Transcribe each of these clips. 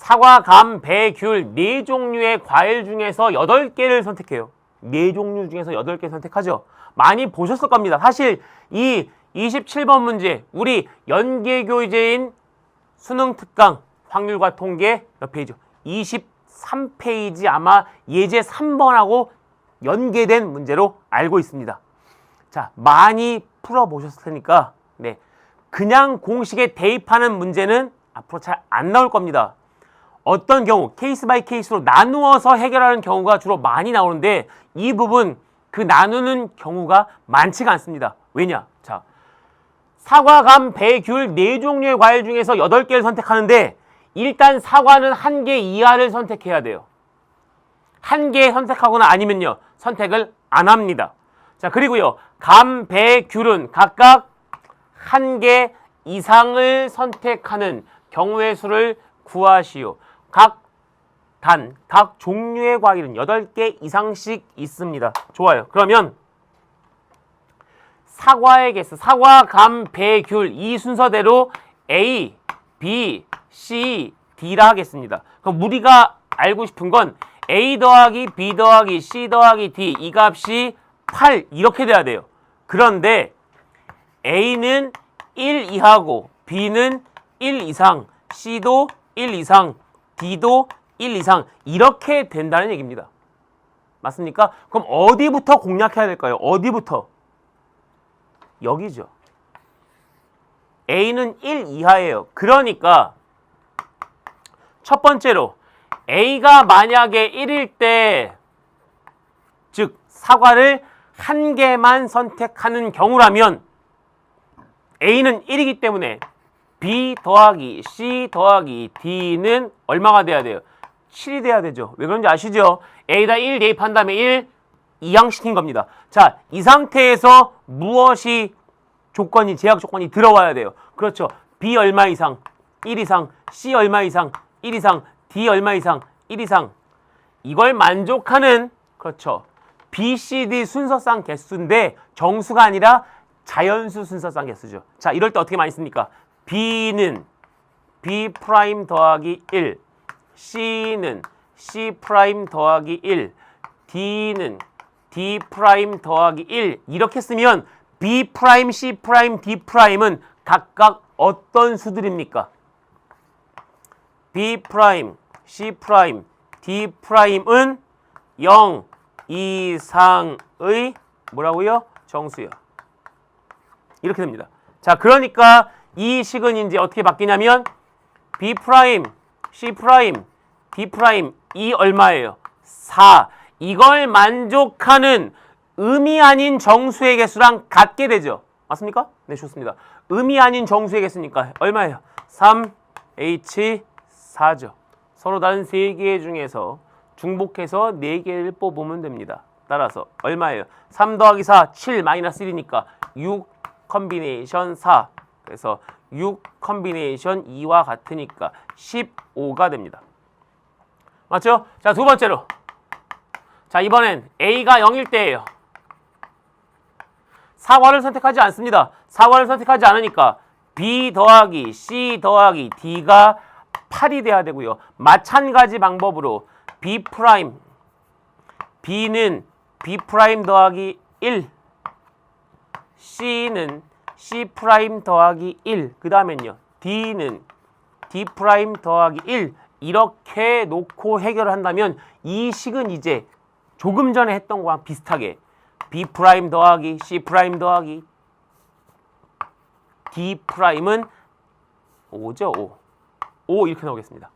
사과, 감, 배, 귤 4종류의 과일 중에서 8개를 선택해요. 4종류 중에서 8개 선택하죠. 많이 보셨을 겁니다. 사실 이 27번 문제 우리 연계교재인 수능 특강 확률과 통계 몇 페이지? 23페이지 아마 예제 3번하고 연계된 문제로 알고 있습니다. 자, 많이 풀어보셨을 테니까 네, 그냥 공식에 대입하는 문제는 앞으로 잘 안 나올 겁니다. 어떤 경우 케이스 바이 케이스로 나누어서 해결하는 경우가 주로 많이 나오는데 이 부분 그 나누는 경우가 많지가 않습니다. 왜냐? 자, 사과, 감, 배, 귤 4종류의 과일 중에서 8개를 선택하는데 일단 사과는 1개 이하를 선택해야 돼요. 1개 선택하거나 아니면요 선택을 안 합니다. 자, 그리고요 감, 배, 귤은 각각 1개 이상을 선택하는 경우의 수를 구하시오. 각 종류의 과일은 8개 이상씩 있습니다. 좋아요. 그러면 사과의 개수, 사과, 감, 배, 귤 이 순서대로 A, B, C, D라 하겠습니다. 그럼 우리가 알고 싶은 건 A 더하기 B 더하기 C 더하기 D 이 값이 8 이렇게 돼야 돼요. 그런데 A는 1 이하고 B는 1 이상, C도 1 이상, D도 1 이상 이렇게 된다는 얘기입니다. 맞습니까? 그럼 어디부터 공략해야 될까요? 어디부터? 여기죠. A는 1 이하예요. 그러니까 첫 번째로 A가 만약에 1일 때 즉 사과를 1개만 선택하는 경우라면 A는 1이기 때문에 B 더하기 C 더하기 D는 얼마가 돼야 돼요? 7이 돼야 되죠. 왜 그런지 아시죠? A에다 1 대입한 다음에 1 이항시킨 겁니다. 자, 이 상태에서 무엇이 조건이, 제약 조건이 들어와야 돼요. 그렇죠. B 얼마 이상, 1 이상, C 얼마 이상, 1 이상, D 얼마 이상, 1 이상. 이걸 만족하는, 그렇죠. B, C, D 순서상 개수인데 정수가 아니라 자연수 순서상 개수죠. 자, 이럴 때 어떻게 많이 씁니까? B는 B' 더하기 1, C는 C' 더하기 1, D는 D' 더하기 1 이렇게 쓰면 B', C', D'은 각각 어떤 수들입니까? B', C', D'은 0 이상의 뭐라고요? 정수요. 이렇게 됩니다. 자, 그러니까 이 식은 이제 어떻게 바뀌냐면 B', C', D' 이 얼마예요? 4. 이걸 만족하는 음이 아닌 정수의 개수랑 같게 되죠. 맞습니까? 네, 좋습니다. 음이 아닌 정수의 개수니까 얼마예요? 3H4죠. 서로 다른 3개 중에서 중복해서 4개를 뽑으면 됩니다. 따라서 얼마예요? 3 더하기 4, 7 마이너스 1이니까 6 컨비네이션 4. 그래서 6 컨비네이션 2와 같으니까 15가 됩니다. 맞죠? 자, 두 번째로. 자, 이번엔 A가 0일 때예요. 사과를 선택하지 않습니다. 사과를 선택하지 않으니까 B 더하기 C 더하기 D가 8이 돼야 되고요. 마찬가지 방법으로 B는 B' 더하기 1, C는 C' 더하기 1, 그 다음엔요. D는 D' 더하기 1 이렇게 놓고 해결을 한다면 이 식은 이제 조금 전에 했던 거랑 비슷하게 B' 더하기 C' 더하기 D'은 5죠. 5 이렇게 나오겠습니다.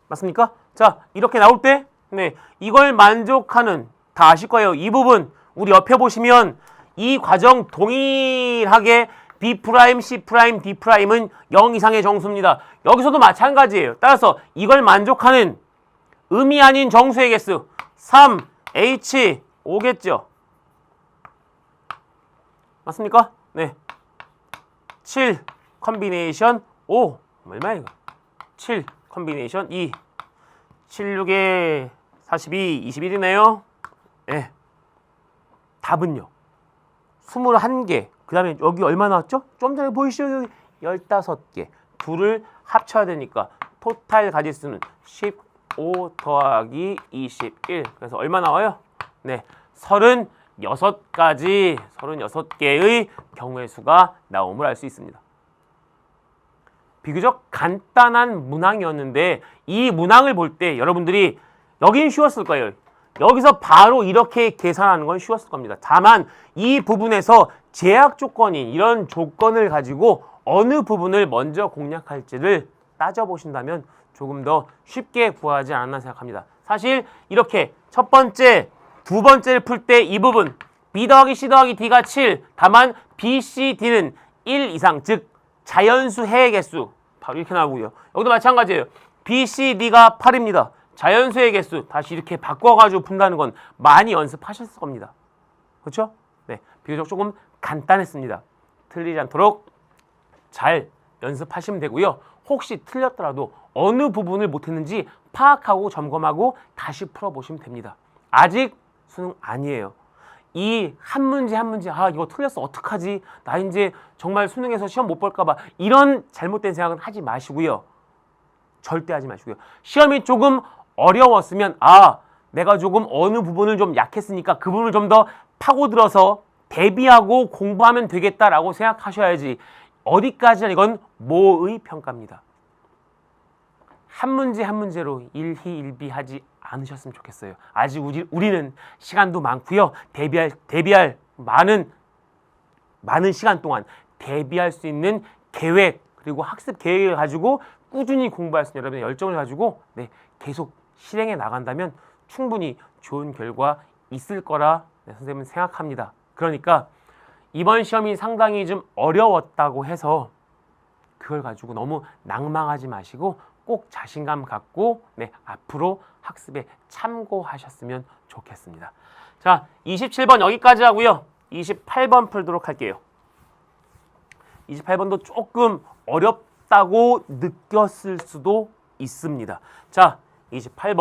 맞습니까? 자, 이렇게 나올 때 네, 이걸 만족하는 다 아실 거예요. 이 부분 우리 옆에 보시면 이 과정 동일하게 B', C', D'은 0 이상의 정수입니다. 여기서도 마찬가지예요. 따라서 이걸 만족하는 음이 아닌 정수의 개수 3H5겠죠. 맞습니까? 네. 7 컨비네이션 5 얼마야 이거? 7 컨비네이션 2 7, 6에 42, 21이네요. 네. 답은요. 21개. 그 다음에 여기 얼마 나왔죠? 좀 전에 보이시죠? 여기 15개. 둘을 합쳐야 되니까 토탈 가지수는 15 더하기 21. 그래서 얼마 나와요? 네, 36개의 경우의 수가 나옴을 알 수 있습니다. 비교적 간단한 문항이었는데 이 문항을 볼 때 여러분들이 여긴 쉬웠을 거예요. 여기서 바로 이렇게 계산하는 건 쉬웠을 겁니다. 다만 이 부분에서 제약 조건인 이런 조건을 가지고 어느 부분을 먼저 공략할지를 따져보신다면 조금 더 쉽게 구하지 않았나 생각합니다. 사실 이렇게 첫 번째, 두 번째를 풀 때 이 부분 B 더하기 C 더하기 D가 7, 다만 B, C, D는 1 이상, 즉 자연수 해의 개수 바로 이렇게 나오고요. 여기도 마찬가지예요. B, C, D가 8입니다. 자연수의 개수 다시 이렇게 바꿔가지고 푼다는 건 많이 연습하셨을 겁니다. 그렇죠? 네, 비교적 조금 간단했습니다. 틀리지 않도록 잘 연습하시면 되고요. 혹시 틀렸더라도 어느 부분을 못했는지 파악하고 점검하고 다시 풀어보시면 됩니다. 아직 수능 아니에요. 이 한 문제 한 문제 이거 틀렸어 어떡하지? 나 이제 정말 수능에서 시험 못 볼까 봐 이런 잘못된 생각은 하지 마시고요. 절대 하지 마시고요. 시험이 조금 어려웠으면 내가 조금 어느 부분을 좀 약했으니까 그 부분을 좀 더 파고들어서 대비하고 공부하면 되겠다라고 생각하셔야지. 어디까지나 이건 모의 평가입니다. 한 문제 한 문제로 일희일비하지 않으셨으면 좋겠어요. 아직 우리는 시간도 많고요. 대비할 많은 시간 동안 대비할 수 있는 계획 그리고 학습 계획을 가지고 꾸준히 공부할 수 있는 여러분의 열정을 가지고 계속 실행해 나간다면 충분히 좋은 결과 있을 거라 선생님은 생각합니다. 그러니까 이번 시험이 상당히 좀 어려웠다고 해서 그걸 가지고 너무 낭망하지 마시고 꼭 자신감 갖고 앞으로 학습에 참고하셨으면 좋겠습니다. 자, 27번 여기까지 하고요. 28번 풀도록 할게요. 28번도 조금 어렵다고 느꼈을 수도 있습니다. 자, 28번